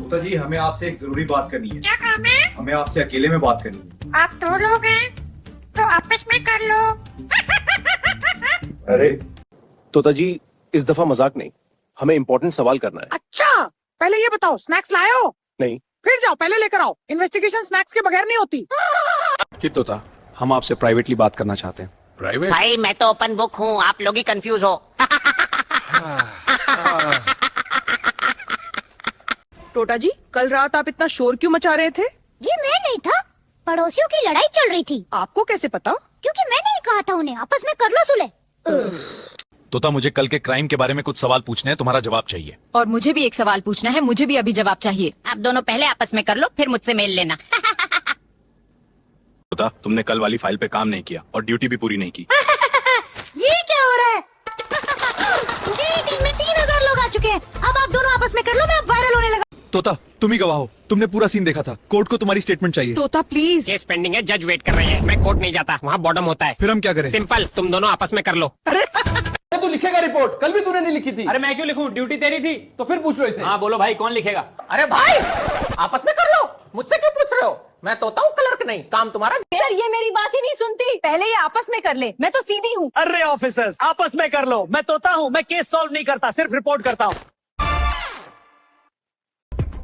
तोता जी, हमें आपसे एक जरूरी बात करनी है। क्या काम है? हमें आपसे अकेले में बात करनी है। आप दो लोग हैं तो आपस में कर लो। अरे तोता जी, इस दफा मजाक नहीं, हमें इम्पोर्टेंट सवाल करना है। अच्छा, पहले ये बताओ स्नैक्स लाए हो? नहीं। फिर जाओ पहले लेकर आओ। इन्वेस्टिगेशन स्नैक्स के बगैर नहीं होती। कि तोता, हम आपसे प्राइवेटली बात करना चाहते हैं। प्राइवेट? भाई मैं तो ओपन बुक हूँ, आप लोग ही कंफ्यूज हो। टोटा जी, कल रात आप इतना शोर क्यों मचा रहे थे? ये मैं नहीं था, पड़ोसियों की लड़ाई चल रही थी। आपको कैसे पता? क्योंकि मैंने ही कहा था उन्हें आपस में कर लो सुलह। तोता, मुझे कल के क्राइम के बारे में कुछ सवाल पूछने हैं, तुम्हारा जवाब चाहिए। और मुझे भी एक सवाल पूछना है, मुझे भी अभी जवाब चाहिए। आप दोनों पहले आपस में कर लो, फिर मुझसे मेल लेना। तोता, तुमने कल वाली फाइल पे काम नहीं किया और ड्यूटी भी पूरी नहीं की। ये क्या हो रहा है? मेरी टीम में 3000 लोग आ चुके हैं। अब आप दोनों आपस में कर लो, मैं अब वायरल होने लगा। तोता, तुम ही गवाह हो, तुमने पूरा सीन देखा था। कोर्ट को तुम्हारी स्टेटमेंट चाहिए। तोता प्लीज। केस पेंडिंग है, जज वेट कर रहे हैं। मैं कोर्ट नहीं जाता, वहाँ बॉटम होता है। फिर हम क्या करें? सिंपल, तुम दोनों आपस में कर लो। तू लिखेगा रिपोर्ट? कल भी तूने नहीं लिखी थी। अरे मैं क्यों लिखूं, ड्यूटी तेरी थी। तो फिर पूछ लो इसे। हाँ बोलो भाई, कौन लिखेगा? अरे भाई, आपस में कर लो, मुझसे क्यों पूछ रहे हो? मैं तोता हूँ, क्लर्क नहीं। काम तुम्हारा। सर, ये मेरी बात ही नहीं सुनती। पहले ये आपस में कर ले, मैं तो सीधी हूँ। अरे ऑफिसर्स, आपस में कर लो। मैं तोता हूँ, मैं केस सॉल्व नहीं करता, सिर्फ रिपोर्ट करता हूँ।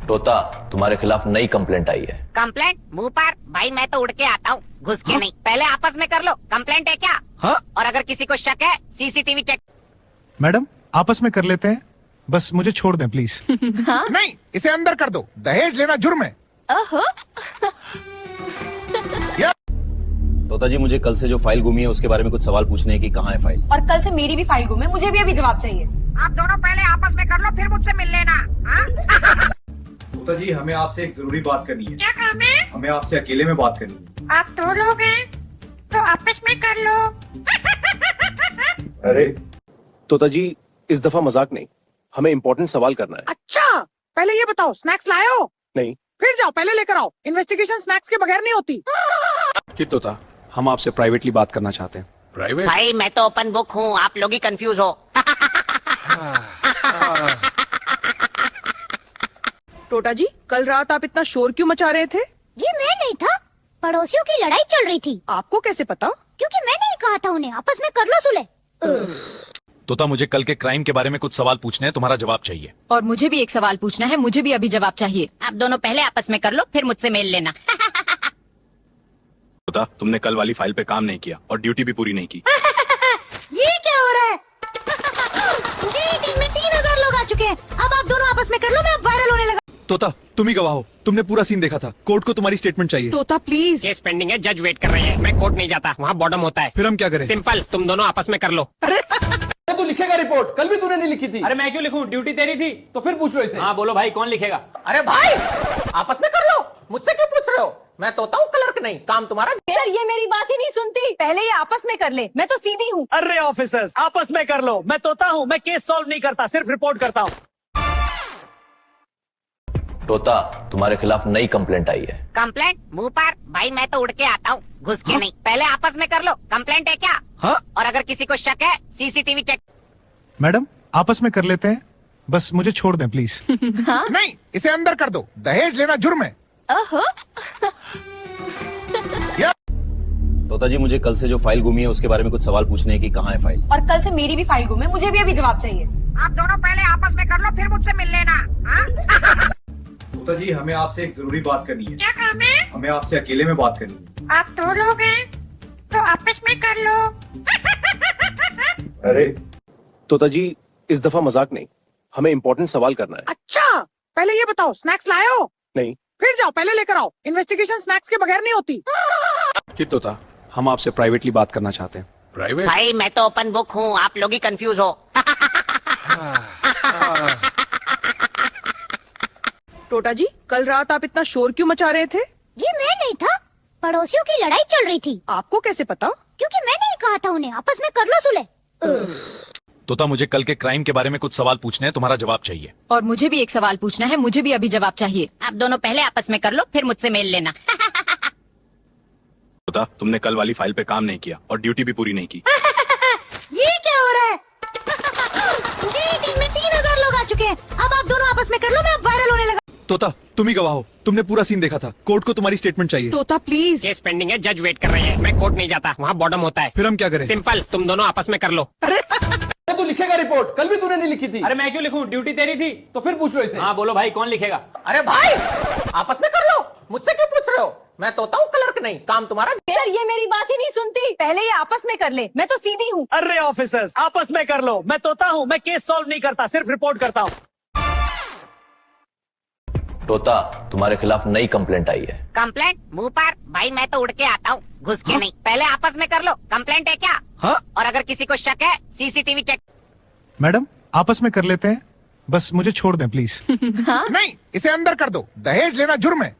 तोता, तुम्हारे खिलाफ नई कंप्लेंट आई है। कंप्लेंट? मुंह पर? भाई मैं तो उड़ के आता हूँ, घुस के नहीं। पहले आपस में कर लो। कंप्लेंट है क्या? हाँ? और अगर किसी को शक है, सीसीटीवी चेक। मैडम, आपस में कर लेते हैं, बस मुझे छोड़ दें प्लीज। नहीं, इसे अंदर कर दो। दहेज लेना जुर्म है। तोता जी, मुझे कल से जो फाइल गुमी है उसके बारे में कुछ सवाल पूछने हैं कि कहाँ है फाइल। और कल से मेरी भी फाइल गुम है, मुझे भी अभी जवाब चाहिए। आप दोनों पहले आपस में कर लो, फिर मुझसे मिल लेना। हाँ? तोता जी, हमें आपसे एक जरूरी बात करनी है। क्या काम है? हमें आपसे अकेले में बात करनी है। आप दो लोग हैं तो आपस में कर लो। अरे तोता जी, इस दफा मजाक नहीं, हमें इम्पोर्टेंट सवाल करना है। अच्छा, पहले ये बताओ स्नैक्स लाए हो? नहीं। फिर जाओ पहले लेकर आओ। इन्वेस्टिगेशन स्नैक्स के बगैर नहीं होती। कि तोता, हम आपसे प्राइवेटली बात करना चाहते हैं। प्राइवेट? भाई मैं तो ओपन बुक हूँ, आप लोग ही कंफ्यूज हो। टोटा जी, कल रात आप इतना शोर क्यों मचा रहे थे? ये मैं नहीं था, पड़ोसियों की लड़ाई चल रही थी। आपको कैसे पता? क्योंकि मैंने ही कहा था उन्हें आपस में कर लो सुलह। तोता, मुझे कल के क्राइम के बारे में कुछ सवाल पूछने हैं, तुम्हारा जवाब चाहिए। और मुझे भी एक सवाल पूछना है, मुझे भी अभी जवाब चाहिए। आप दोनों पहले आपस में कर लो, फिर मुझसे मेल लेना। तोता, तुमने कल वाली फाइल पे काम नहीं किया और ड्यूटी भी पूरी नहीं की। ये क्या हो रहा है? मेरी टीम में 3000 लोग आ चुके हैं। अब आप दोनों आपस में कर लो, मैं अब वायरल होने लगा। तोता, तुम ही गवाह हो, तुमने पूरा सीन देखा था। कोर्ट को तुम्हारी स्टेटमेंट चाहिए। तोता प्लीज। केस पेंडिंग है, जज वेट कर रहे हैं। मैं कोर्ट नहीं जाता, वहाँ बॉटम होता है। फिर हम क्या करें? सिंपल, तुम दोनों आपस में कर लो। तू लिखेगा रिपोर्ट? कल भी तूने नहीं लिखी थी। अरे मैं क्यों लिखूं, ड्यूटी तेरी थी। तो फिर पूछ लो इसे। हाँ बोलो भाई, कौन लिखेगा? अरे भाई, आपस में कर लो, मुझसे क्यों पूछ रहे हो? मैं तोता हूँ, क्लर्क नहीं। काम तुम्हारा। सर, ये मेरी बात ही नहीं सुनती। पहले ये आपस में कर ले, मैं तो सीधी हूँ। अरे ऑफिसर्स, आपस में कर लो। मैं तोता हूँ, मैं केस सॉल्व नहीं करता, सिर्फ रिपोर्ट करता हूँ। तोता, तुम्हारे खिलाफ नई कंप्लेंट आई है। कंप्लेंट? मुंह पर? भाई मैं तो उड़ के आता हूँ, घुस के नहीं। पहले आपस में कर लो। कंप्लेंट है क्या? हाँ? और अगर किसी को शक है, सीसीटीवी चेक। मैडम, आपस में कर लेते हैं, बस मुझे छोड़ दें प्लीज। नहीं, इसे अंदर कर दो। दहेज लेना जुर्म है। तोता जी, मुझे कल से जो फाइल गुमी है उसके बारे में कुछ सवाल पूछने हैं कि कहाँ है फाइल। और कल से मेरी भी फाइल गुम है, मुझे भी अभी जवाब चाहिए। आप दोनों पहले आपस में कर लो, फिर मुझसे मिल लेना। हाँ? तोता जी, हमें आपसे एक जरूरी बात करनी है। क्या काम है? हमें आपसे अकेले में बात करनी है। आप दो लोग हैं तो आपस में कर लो। अरे तोता जी, इस दफा मजाक नहीं, हमें इम्पोर्टेंट सवाल करना है। अच्छा, पहले ये बताओ स्नैक्स लाए हो? नहीं। फिर जाओ पहले लेकर आओ। इन्वेस्टिगेशन स्नैक्स के बगैर नहीं होती। कि तोता, हम आपसे प्राइवेटली बात करना चाहते हैं। प्राइवेट? भाई मैं तो ओपन बुक हूँ, आप लोग ही कंफ्यूज हो। टोटा जी, कल रात आप इतना शोर क्यों मचा रहे थे? ये मैं नहीं था, पड़ोसियों की लड़ाई चल रही थी। आपको कैसे पता? क्योंकि मैंने ही कहा था उन्हें आपस में कर लो सुलह। तोता, मुझे कल के क्राइम के बारे में कुछ सवाल पूछने हैं, तुम्हारा जवाब चाहिए। और मुझे भी एक सवाल पूछना है, मुझे भी अभी जवाब चाहिए। आप दोनों पहले आपस में कर लो, फिर मुझसे मेल लेना। तोता, तुमने कल वाली फाइल पे काम नहीं किया और ड्यूटी भी पूरी नहीं की। ये क्या हो रहा है? मेरी टीम में 3000 लोग आ चुके हैं। अब आप दोनों आपस में कर लो, मैं अब वायरल होने लगा। तोता तुम ही गवाह हो, तुमने पूरा सीन देखा था, कोर्ट को तुम्हारी स्टेटमेंट चाहिए। तोता प्लीज। केस पेंडिंग है, जज वेट कर रहे हैं, मैं कोर्ट नहीं जाता, वहाँ बॉर्डम होता है। फिर हम क्या करें? सिंपल, तुम दोनों आपस में कर लो। तू लिखेगा रिपोर्ट, कल भी तूने नहीं लिखी थी। अरे मैं क्यों लिखूं, ड्यूटी तेरी थी, तो फिर पूछ लो इसे। हाँ बोलो भाई, कौन लिखेगा? अरे भाई आपस में कर लो, मुझसे क्यों पूछ रहे हो? मैं तोता हूँ, क्लर्क नहीं, काम तुम्हारा। सर ये मेरी बात ही नहीं सुनती, पहले ये आपस में कर ले, मैं तो सीधी हूँ। अरे ऑफिसर्स, आपस में कर लो, मैं तोता हूँ, मैं केस सॉल्व नहीं करता, सिर्फ रिपोर्ट करता हूँ। तोता तुम्हारे खिलाफ नई कंप्लेंट आई है। कंप्लेंट मुंह पर? भाई मैं तो उड़ के आता हूँ, घुस के नहीं। पहले आपस में कर लो, कंप्लेंट है क्या? हाँ? और अगर किसी को शक है, सीसीटीवी चेक। मैडम आपस में कर लेते हैं, बस मुझे छोड़ दें प्लीज। नहीं, इसे अंदर कर दो, दहेज लेना जुर्म है।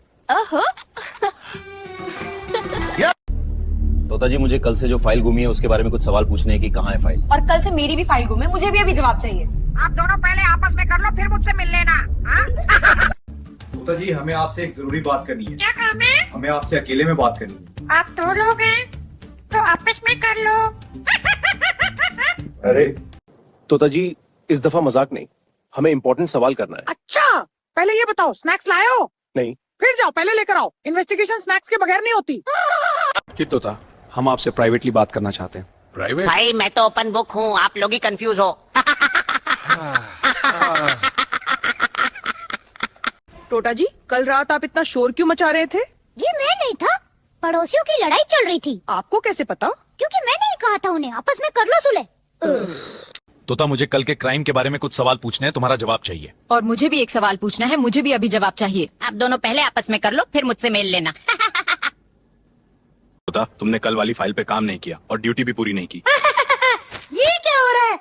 तोता जी मुझे कल से जो फाइल गुमी है उसके बारे में कुछ सवाल पूछने हैं कि कहाँ है फाइल। और कल से मेरी भी फाइल गुम है, मुझे भी अभी जवाब चाहिए। आप दोनों पहले आपस में कर लो, फिर मुझसे मिल लेना। हाँ? तोता जी हमें आपसे एक जरूरी बात करनी है। क्या काम है? हमें आपसे अकेले में बात करनी है। आप दो लोग हैं तो आपस में कर लो। अरे तोता जी इस दफा मजाक नहीं, हमें इम्पोर्टेंट सवाल करना है। अच्छा पहले ये बताओ, स्नैक्स लाए हो? नहीं। फिर जाओ पहले लेकर आओ, इन्वेस्टिगेशन स्नैक्स के बगैर नहीं होती। कि तोता हम आपसे प्राइवेटली बात करना चाहते हैं। प्राइवेट? भाई मैं तो ओपन बुक हूँ, आप लोग ही कंफ्यूज हो। टोटा जी कल रात आप इतना शोर क्यों मचा रहे थे? ये मैं नहीं था, पड़ोसियों की लड़ाई चल रही थी। आपको कैसे पता? क्योंकि मैंने ही कहा था उन्हें आपस में कर लो सुलह। तोता मुझे कल के क्राइम के बारे में कुछ सवाल पूछने हैं, तुम्हारा जवाब चाहिए। और मुझे भी एक सवाल पूछना है, मुझे भी अभी जवाब चाहिए। आप दोनों पहले आपस में कर लो, फिर मुझसे मिल लेना। तोता तुमने कल वाली फाइल पे काम नहीं किया और ड्यूटी भी पूरी नहीं की। ये क्या हो रहा है?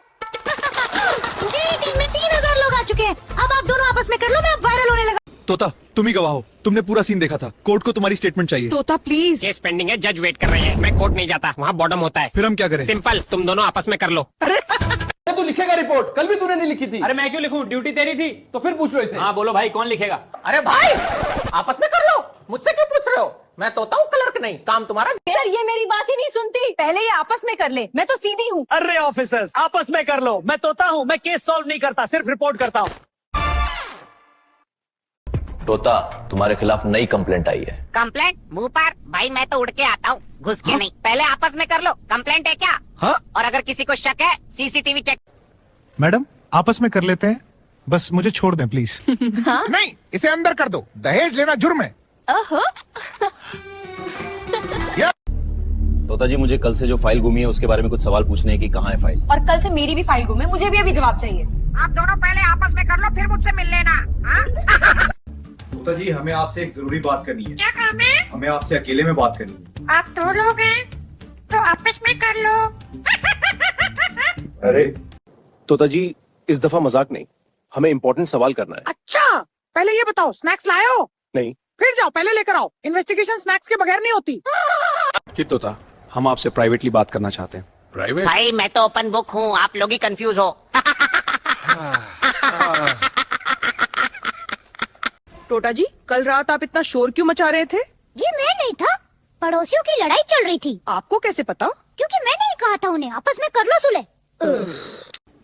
मेरी टीम में 3000 लोग आ चुके हैं, अब आप दोनों आपस में कर लो, मैं अब वायरल होने लगा। तोता तुम ही गवाह हो, तुमने पूरा सीन देखा था, कोर्ट को तुम्हारी स्टेटमेंट चाहिए। तोता प्लीज। केस पेंडिंग है, जज वेट कर रहे हैं, मैं कोर्ट नहीं जाता, वहाँ बॉर्डम होता है। फिर हम क्या करें? सिंपल, तुम दोनों आपस में कर लो। तू लिखेगा रिपोर्ट, कल भी तूने नहीं लिखी थी। अरे मैं क्यों लिखूं, ड्यूटी तेरी थी, तो फिर पूछ लो इसे। हाँ बोलो भाई, कौन लिखेगा? अरे भाई आपस में कर लो, मुझसे क्यों पूछ रहे हो? मैं तोता हूँ, क्लर्क नहीं, काम तुम्हारा। सर ये मेरी बात ही नहीं सुनती, पहले ये आपस में कर ले, मैं तो सीधी हूँ। अरे ऑफिसर्स, आपस में कर लो, मैं तोता हूँ, मैं केस सॉल्व नहीं करता, सिर्फ रिपोर्ट करता हूँ। तोता तुम्हारे खिलाफ नई कंप्लेंट आई है। कंप्लेंट मुंह पर? भाई मैं तो उड़ के आता हूँ, घुस के नहीं। पहले आपस में कर लो, कंप्लेंट है क्या? हाँ? और अगर किसी को शक है, सीसीटीवी चेक। मैडम आपस में कर लेते हैं, बस मुझे छोड़ दें प्लीज। नहीं, इसे अंदर कर दो, दहेज लेना जुर्म है। तोता जी मुझे कल से जो फाइल गुमी है उसके बारे में कुछ सवाल पूछने हैं कि कहाँ है फाइल। और कल से मेरी भी फाइल गुम है, मुझे भी अभी जवाब चाहिए। आप दोनों पहले आपस में कर लो, फिर मुझसे मिल लेना। हाँ? तोता जी हमें आपसे एक जरूरी बात करनी है। क्या काम है? हमें आपसे अकेले में बात करनी है। आप दो लोग हैं तो आपस में कर लो। अरे तोता जी इस दफा मजाक नहीं, हमें इम्पोर्टेंट सवाल करना है। अच्छा पहले ये बताओ, स्नैक्स लाए हो? नहीं। फिर जाओ पहले लेकर आओ, इन्वेस्टिगेशन स्नैक्स के बगैर नहीं होती। कि तोता हम आपसे प्राइवेटली बात करना चाहते हैं। प्राइवेट? भाई मैं तो ओपन बुक हूँ, आप लोग ही कंफ्यूज हो। टोटा जी कल रात आप इतना शोर क्यों मचा रहे थे? ये मैं नहीं था, पड़ोसियों की लड़ाई चल रही थी। आपको कैसे पता? क्योंकि मैंने ही कहा था उन्हें आपस में कर लो सुलह।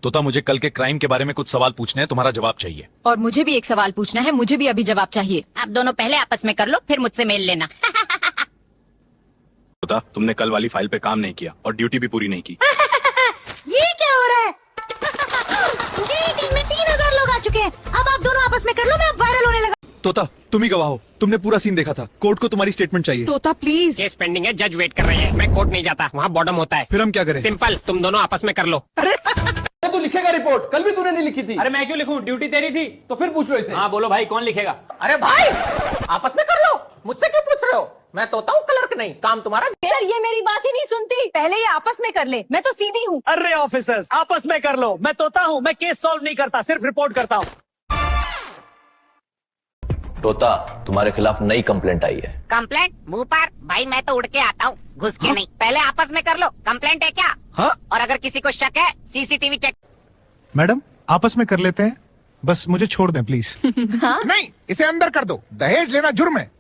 तोता मुझे कल के क्राइम के बारे में कुछ सवाल पूछने हैं, तुम्हारा जवाब चाहिए। और मुझे भी एक सवाल पूछना है, मुझे भी अभी जवाब चाहिए। आप दोनों पहले आपस में कर लो, फिर मुझसे मिल लेना। तोता तुमने कल वाली फाइल पे काम नहीं किया और ड्यूटी भी पूरी नहीं की। ये क्या हो रहा है? मेरी टीम में 3000 लोग आ चुके हैं, अब आप दोनों आपस में कर लो, मैं अब वायरल होने लगा। तोता तुम ही गवाह हो, तुमने पूरा सीन देखा था, कोर्ट को तुम्हारी स्टेटमेंट चाहिए। तोता प्लीज। केस पेंडिंग है, जज वेट कर रहे हैं, मैं कोर्ट नहीं जाता, वहाँ बॉर्डम होता है। फिर हम क्या करें? सिंपल, तुम दोनों आपस में कर लो। तू लिखेगा रिपोर्ट, कल भी तूने नहीं लिखी थी। अरे मैं क्यों लिखूं, ड्यूटी तेरी थी, तो फिर पूछ लो इसे। हाँ बोलो भाई, कौन लिखेगा? अरे भाई आपस में कर लो, मुझसे क्यों पूछ रहे हो? मैं तोता हूँ, क्लर्क नहीं, काम तुम्हारा। सर ये मेरी बात ही नहीं सुनती, पहले ये आपस में कर ले, मैं तो सीधी हूँ। अरे ऑफिसर्स, आपस में कर लो, मैं तोता हूँ, मैं केस सॉल्व नहीं करता, सिर्फ रिपोर्ट करता हूँ। तोता तुम्हारे खिलाफ नई कंप्लेंट आई है। कंप्लेंट मुंह पर? भाई मैं तो उड़ के आता हूँ, घुस के नहीं। पहले आपस में कर लो, कंप्लेंट है क्या? हाँ? और अगर किसी को शक है, सीसीटीवी चेक। मैडम आपस में कर लेते हैं, बस मुझे छोड़ दें प्लीज। नहीं, इसे अंदर कर दो, दहेज लेना जुर्म है।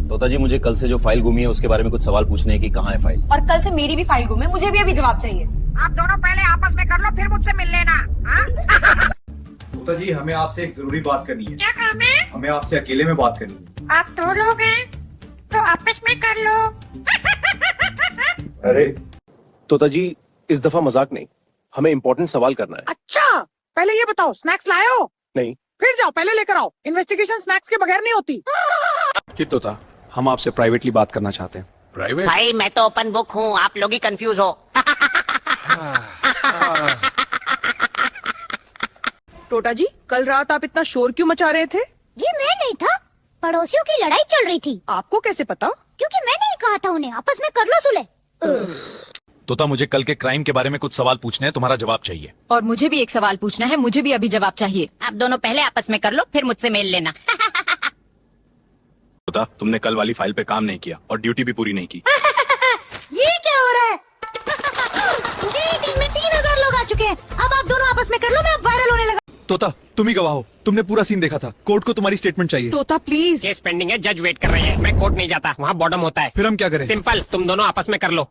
तोता जी मुझे कल से जो फाइल गुमी है उसके बारे में कुछ सवाल पूछने हैं कि कहाँ है फाइल। और कल से मेरी भी फाइल गुम है, मुझे भी अभी जवाब चाहिए। आप दोनों पहले आपस में कर लो, फिर मुझसे मिल लेना। हाँ? तोता जी हमें आपसे एक जरूरी बात करनी है। क्या काम है? हमें आपसे अकेले में बात करनी है। आप दो लोग हैं तो आपस में कर लो। अरे तोता जी इस दफा मजाक नहीं, हमें इम्पोर्टेंट सवाल करना है। अच्छा पहले ये बताओ स्नैक्स लाए हो? नहीं। फिर जाओ पहले लेकर आओ, इन्वेस्टिगेशन स्नैक्स के बगैर नहीं होती। तोता हम आपसे प्राइवेटली बात करना चाहते हैं। प्राइवेट? भाई मैं तो ओपन बुक हूँ, आप लोग ही कंफ्यूज हो। टोटा जी कल रात आप इतना शोर क्यों मचा रहे थे? जी मैं नहीं था, पड़ोसियों की लड़ाई चल रही थी। आपको कैसे पता? क्योंकि मैंने ही कहा था उन्हें आपस में कर लो सुलह। तोता मुझे कल के क्राइम के बारे में कुछ सवाल पूछने हैं, तुम्हारा जवाब चाहिए। और मुझे भी एक सवाल पूछना है, मुझे भी अभी जवाब चाहिए। आप दोनों पहले आपस में कर लो, फिर मुझसे मेल लेना। तोता तुमने कल वाली फाइल पे काम नहीं किया और ड्यूटी भी पूरी नहीं की। ये क्या हो रहा है? जी टीम में 3000 लोग आ चुके हैं। अब आप दोनों आपस में कर लो, मैं अब वायरल होने लगा। तोता तुम ही गवाह हो, तुमने पूरा सीन देखा था, कोर्ट को तुम्हारी स्टेटमेंट चाहिए। तोता प्लीज। केस पेंडिंग है, जज वेट कर रहे हैं। मैं कोर्ट नहीं जाता, वहाँ बॉटम होता है। फिर हम क्या करें? सिंपल, तुम दोनों आपस में कर लो।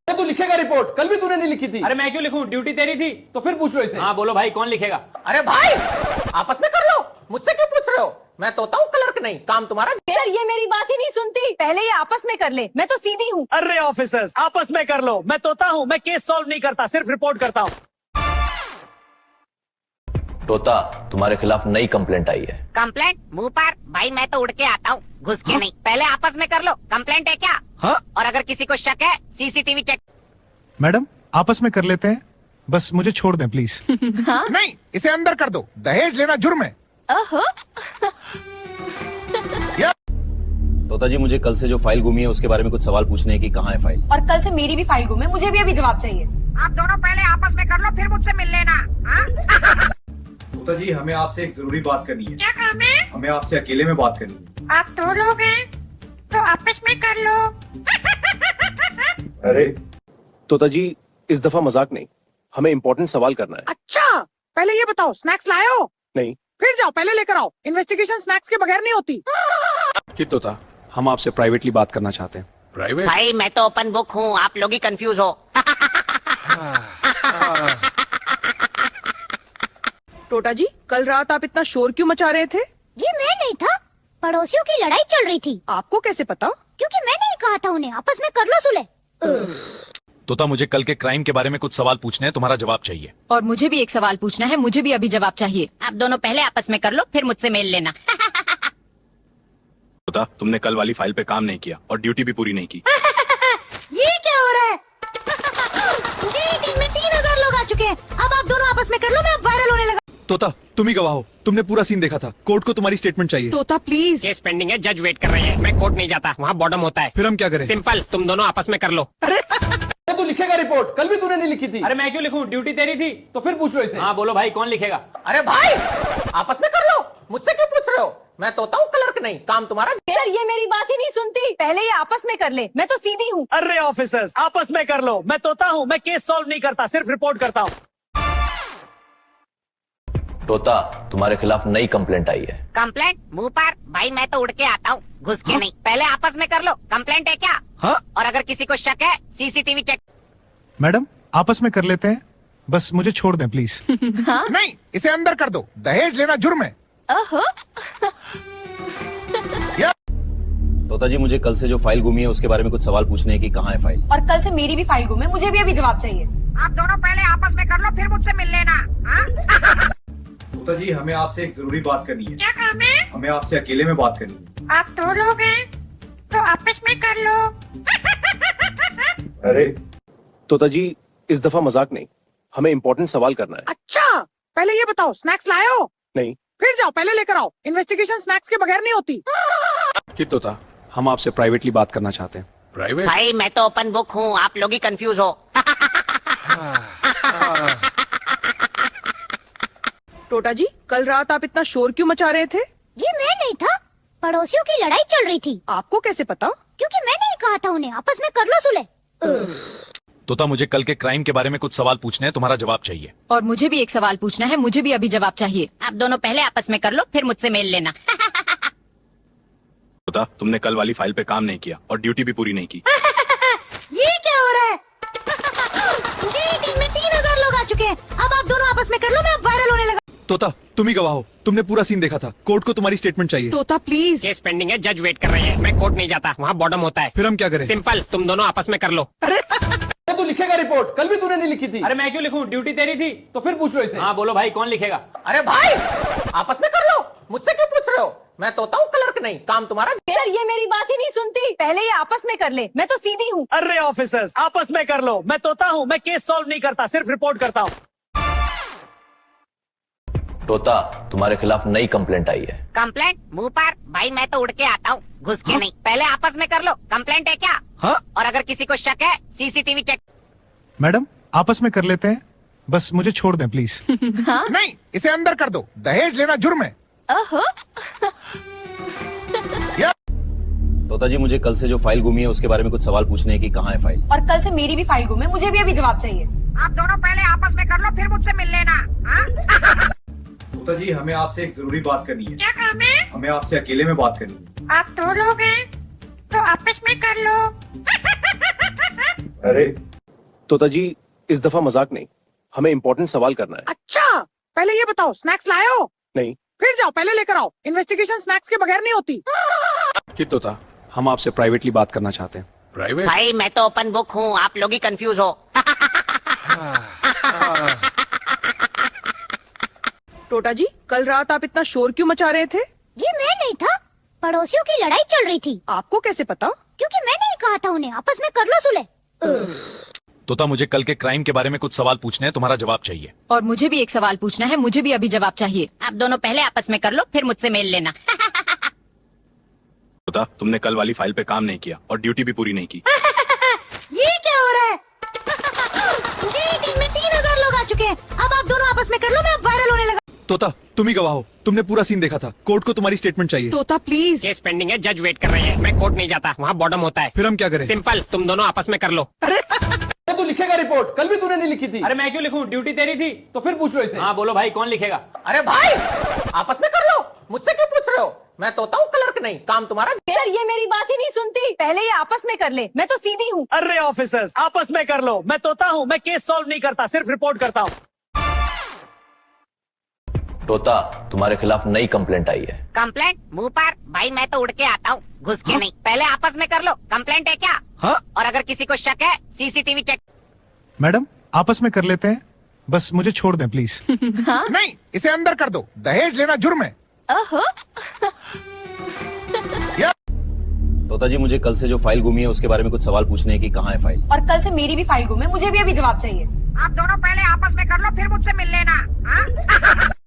तू लिखेगा रिपोर्ट, कल भी तूने नहीं लिखी थी। अरे मैं क्यों लिखूं, ड्यूटी तेरी थी तो फिर पूछ लो इसे। हाँ बोलो भाई कौन लिखेगा? अरे भाई आपस में कर लो, मुझसे क्यों पूछ रहे हो? मैं तोता हूँ, क्लर्क नहीं, काम तुम्हारा। सर ये मेरी बात ही नहीं सुनती। पहले ये आपस में कर ले, मैं तो सीधी हूँ। अरे ऑफिसर्स आपस में कर लो, मैं तोता हूँ, मैं केस सॉल्व नहीं करता, सिर्फ रिपोर्ट करता हूँ। तोता तुम्हारे खिलाफ नई कंप्लेंट आई है। कंप्लेंट मुंह पर? भाई मैं तो उड़ के आता हूँ, घुस के नहीं। पहले आपस में कर लो, कंप्लेंट है क्या? हाँ? और अगर किसी को शक है सीसीटीवी चेक। मैडम आपस में कर लेते हैं, बस मुझे छोड़ दें प्लीज। नहीं, इसे अंदर कर दो, दहेज लेना जुर्म है। तोता जी मुझे कल से जो फाइल गुमी है उसके बारे में कुछ सवाल पूछने हैं कि कहाँ है फाइल। और कल से मेरी भी फाइल गुम है, मुझे भी अभी जवाब चाहिए। आप दोनों पहले आपस में कर लो, फिर मुझसे मिल लेना। हाँ? तोता जी हमें आपसे एक जरूरी बात करनी है। क्या काम है? हमें आपसे अकेले में बात करनी है। आप दो लोग हैं तो आपस में कर लो। अरे तोता जी इस दफा मजाक नहीं, हमें इम्पोर्टेंट सवाल करना है। अच्छा पहले ये बताओ स्नैक्स लाए हो? नहीं। फिर जाओ पहले लेकर आओ, इन्वेस्टिगेशन स्नैक्स के बगैर नहीं होती। तोता हम आपसे प्राइवेटली बात करना चाहते हैं। प्राइवेट? भाई मैं तो ओपन बुक हूँ, आप लोग ही कंफ्यूज हो। टोटा जी कल रात आप इतना शोर क्यों मचा रहे थे? जी मैं नहीं था, पड़ोसियों की लड़ाई चल रही थी। आपको कैसे पता? क्योंकि मैंने ही कहा था उन्हें आपस में कर लो सुलह। तोता मुझे कल के क्राइम के बारे में कुछ सवाल पूछने हैं, तुम्हारा जवाब चाहिए। और मुझे भी एक सवाल पूछना है, मुझे भी अभी जवाब चाहिए। आप दोनों पहले आपस में कर लो, फिर मुझसे मेल लेना। तोता तुमने कल वाली फाइल पे काम नहीं किया और ड्यूटी भी पूरी नहीं की। ये क्या हो रहा है? जी टीम में 3000 लोग आ चुके हैं। अब आप दोनों आपस में कर लो, मैं अब वायरल होने लगा। तोता तुम ही गवाह हो, तुमने पूरा सीन देखा था, कोर्ट को तुम्हारी स्टेटमेंट चाहिए। तोता प्लीज। केस पेंडिंग है, जज वेट कर रहे हैं। मैं कोर्ट नहीं जाता, वहाँ बॉटम होता है। फिर हम क्या करें? सिंपल, तुम दोनों आपस में कर लो। तू लिखेगा रिपोर्ट, कल भी तूने नहीं लिखी थी। अरे मैं क्यों लिखूं, ड्यूटी तेरी थी तो फिर पूछ लो इसे। हाँ बोलो भाई कौन लिखेगा? अरे भाई आपस में कर लो, मुझसे क्यों पूछ रहे हो? मैं तोता हूँ, क्लर्क नहीं, काम तुम्हारा। सर ये मेरी बात ही नहीं सुनती। पहले ये आपस में कर ले, मैं तो सीधी हूँ। अरे ऑफिसर्स आपस में कर लो, मैं तोता हूँ, मैं केस सॉल्व नहीं करता, सिर्फ रिपोर्ट करता हूँ। तोता तुम्हारे खिलाफ नई कंप्लेंट आई है। कंप्लेंट मुंह पर? भाई मैं तो उड़ के आता हूँ, घुस के नहीं। पहले आपस में कर लो, कंप्लेंट है क्या? हाँ? और अगर किसी को शक है सीसीटीवी चेक। मैडम आपस में कर लेते हैं, बस मुझे छोड़ दें प्लीज। नहीं, इसे अंदर कर दो, दहेज लेना जुर्म है। तोता जी मुझे कल से जो फाइल गुमी है उसके बारे में कुछ सवाल पूछने हैं कि कहाँ है फाइल। और कल से मेरी भी फाइल गुम है, मुझे भी अभी जवाब चाहिए। आप दोनों पहले आपस में कर लो, फिर मुझसे मिल लेना। हाँ? तोता जी हमें आपसे एक जरूरी बात करनी है। क्या काम है? हमें आपसे अकेले में बात करनी है। आप दो लोग हैं तो आपस में कर लो। अरे तोता जी इस दफा मजाक नहीं, हमें इम्पोर्टेंट सवाल करना है। अच्छा पहले ये बताओ स्नैक्स लाए हो? नहीं। फिर जाओ पहले लेकर आओ, इन्वेस्टिगेशन स्नैक्स के बगैर नहीं होती। तोता हम आपसे प्राइवेटली बात करना चाहते हैं। प्राइवेट? भाई मैं तो ओपन बुक हूँ, आप लोग ही कंफ्यूज हो। टोटा जी कल रात आप इतना शोर क्यों मचा रहे थे? जी मैं नहीं था, पड़ोसियों की लड़ाई चल रही थी। आपको कैसे पता? क्योंकि मैंने ही कहा था उन्हें आपस में कर लो सुलह। तोता मुझे कल के क्राइम के बारे में कुछ सवाल पूछने हैं, तुम्हारा जवाब चाहिए। और मुझे भी एक सवाल पूछना है, मुझे भी अभी जवाब चाहिए। आप दोनों पहले आपस में कर लो, फिर मुझसे मेल लेना। तोता तुमने कल वाली फाइल पे काम नहीं किया और ड्यूटी भी पूरी नहीं की। ये क्या हो रहा है? जी टीम में 3000 लोग आ चुके हैं। अब आप दोनों आपस में कर लो, मैं अब वायरल होने लगा। तोता तुम ही गवाह हो, तुमने पूरा सीन देखा था, कोर्ट को तुम्हारी स्टेटमेंट चाहिए। तोता प्लीज। केस पेंडिंग है, जज वेट कर रहे हैं, मैं कोर्ट नहीं जाता, वहाँ बॉटम होता है। फिर हम क्या करें? सिंपल, तुम दोनों आपस में कर लो। तू लिखेगा रिपोर्ट, कल भी तूने नहीं लिखी थी। अरे मैं क्यों लिखूं, ड्यूटी तेरी थी, तो फिर पूछ लो इसे। हाँ बोलो भाई, कौन लिखेगा? अरे भाई आपस में कर लो, मुझसे क्यों पूछ रहे हो? मैं तोता हूँ, क्लर्क नहीं, काम तुम्हारा। सर ये मेरी बात ही नहीं सुनती, पहले ये आपस में कर ले, मैं तो सीधी हूँ। अरे ऑफिसर्स आपस में कर लो, मैं तोता हूँ, मैं केस सॉल्व नहीं करता, सिर्फ रिपोर्ट करता हूँ। तोता तुम्हारे खिलाफ नई कंप्लेंट आई है। कंप्लेंट मुंह पर? भाई मैं तो उड़ के आता हूँ, घुस के नहीं। पहले आपस में कर लो, कंप्लेंट है क्या? हाँ? और अगर किसी को शक है, सीसीटीवी चेक। मैडम आपस में कर लेते हैं, बस मुझे छोड़ दें प्लीज। नहीं, इसे अंदर कर दो, दहेज लेना जुर्म है। तोता जी मुझे कल से जो फाइल गुमी है उसके बारे में कुछ सवाल पूछने हैं कि कहाँ है फाइल। और कल से मेरी भी फाइल गुम है, मुझे भी अभी जवाब चाहिए। आप दोनों पहले आपस में कर लो, फिर मुझसे मिल लेना। हाँ? तोता जी हमें आपसे एक जरूरी बात करनी है। क्या काम है? हमें आपसे अकेले में बात करनी है। आप दो लोग हैं तो आपस में कर लो। अरे तोता जी इस दफा मजाक नहीं, हमें इम्पोर्टेंट सवाल करना है। अच्छा पहले ये बताओ, स्नैक्स लाए हो? नहीं। फिर जाओ पहले लेकर आओ, इन्वेस्टिगेशन स्नैक्स के बगैर नहीं होती। कि तोता हम आपसे प्राइवेटली बात करना चाहते हैं। प्राइवेट? भाई मैं तो ओपन बुक हूँ, आप लोग ही कंफ्यूज हो। टोटा जी कल रात आप इतना शोर क्यों मचा रहे थे? ये मैं नहीं था, पड़ोसियों की लड़ाई चल रही थी। आपको कैसे पता? क्योंकि मैंने ही कहा था उन्हें आपस में कर लो सुलह। तोता मुझे कल के क्राइम के बारे में कुछ सवाल पूछने हैं, तुम्हारा जवाब चाहिए। और मुझे भी एक सवाल पूछना है, मुझे भी अभी जवाब चाहिए। आप दोनों पहले आपस में कर लो, फिर मुझसे मिल लेना। तोता तुमने कल वाली फाइल पे काम नहीं किया और ड्यूटी भी पूरी नहीं की। ये क्या हो रहा है? मेरी टीम में 3000 लोग आ चुके हैं, अब आप दोनों आपस में कर लो, मैं अब वायरल होने लगा। तोता तुम ही गवाह हो, तुमने पूरा सीन देखा था, कोर्ट को तुम्हारी स्टेटमेंट चाहिए। तोता प्लीज। केस पेंडिंग है, जज वेट कर रहे हैं, मैं कोर्ट नहीं जाता, वहाँ बॉटम होता है। फिर हम क्या करें? सिंपल, तुम दोनों आपस में कर लो। तू लिखेगा रिपोर्ट, कल भी तूने नहीं लिखी थी। अरे मैं क्यों लिखूं, ड्यूटी तेरी थी, तो फिर पूछ लो इसे। हाँ बोलो भाई, कौन लिखेगा? अरे भाई आपस में कर लो, मुझसे क्यों पूछ रहे हो? मैं तोता हूँ, क्लर्क नहीं, काम तुम्हारा। सर ये मेरी बात ही नहीं सुनती, पहले ये आपस में कर ले, मैं तो सीधी हूँ। अरे ऑफिसर्स आपस में कर लो, मैं तोता हूँ, मैं केस सॉल्व नहीं करता, सिर्फ रिपोर्ट करता हूँ। तोता तुम्हारे खिलाफ नई कंप्लेंट आई है। कंप्लेंट मुंह पर? भाई मैं तो उड़ के आता हूँ, घुस के नहीं। पहले आपस में कर लो, कंप्लेंट है क्या? हाँ? और अगर किसी को शक है, सीसीटीवी चेक। मैडम आपस में कर लेते हैं, बस मुझे छोड़ दें प्लीज। नहीं, इसे अंदर कर दो, दहेज लेना जुर्म है। तोता जी मुझे कल से जो फाइल गुमी है उसके बारे में कुछ सवाल पूछने हैं कि कहाँ है फाइल। और कल से मेरी भी फाइल गुम है, मुझे भी अभी जवाब चाहिए। आप दोनों पहले आपस में कर लो, फिर मुझसे मिल लेना। हाँ?